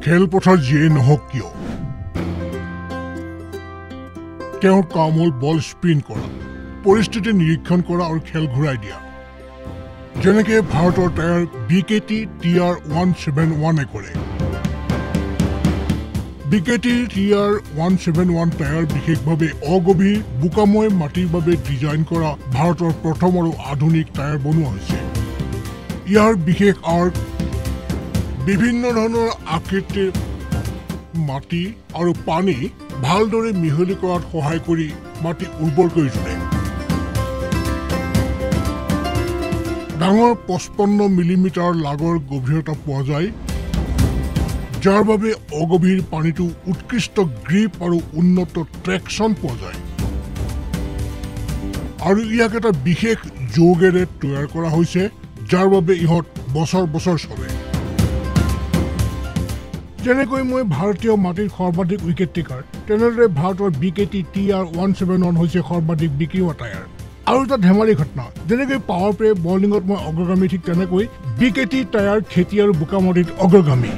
খেলপথাৰ যিয়ে নহওক কিয় তেওঁৰ কাম হ'ল বল স্পিন কৰা, পৰিস্থিতি নিৰীক্ষণ কৰা আৰু খেল ঘূৰাই দিয়া। যেনেকৈ ভাৰতৰ টায়াৰ BKT TR171 কৰে। BKT TR171 টায়াৰ বিশেষভাৱে অগভীৰ বোকাময় মাটিৰ বাবে ডিজাইন কৰা ভাৰতৰ প্ৰথম আৰু আধুনিক টায়াৰ বনোৱা হৈছে। ইয়াৰ বিশেষ আৰ্ট বিভিন্ন ধৰণৰ আকৃতিৰ মাটি আৰু পানী ভালদৰে মিহলি কৰাত সহায় কৰি মাটি উৰ্বৰ কৰি তোলে। ডাঙৰ 55 মিলিমিটাৰ লাগৰ গভীৰতা পোৱা যায়, যাৰ বাবে অগভীৰ পানীটো উৎকৃষ্ট গ্ৰিপ আৰু উন্নত ট্ৰেকশ্যন পোৱা যায়। আৰু ইয়াক এটা বিশেষ যৌগেৰে তৈয়াৰ কৰা হৈছে, যাৰ বাবে ইহঁত বছৰ বছৰ চলে। যেনেকৈ মই ভাৰতীয় মাটিৰ সৰ্বাধিক উইকেট টেকাৰ, তেনেদৰে ভাৰতৰ BKT TR171 হৈছে সৰ্বাধিক বিক্ৰী হোৱা টায়াৰ। আৰু এটা ধেমালি ঘটনা, যেনেকৈ পাৱাৰ প্লে বলিঙত মই অগ্ৰগামী, ঠিক তেনেকৈ BKT টায়াৰ খেতি আৰু বোকামাটিত অগ্ৰগামী।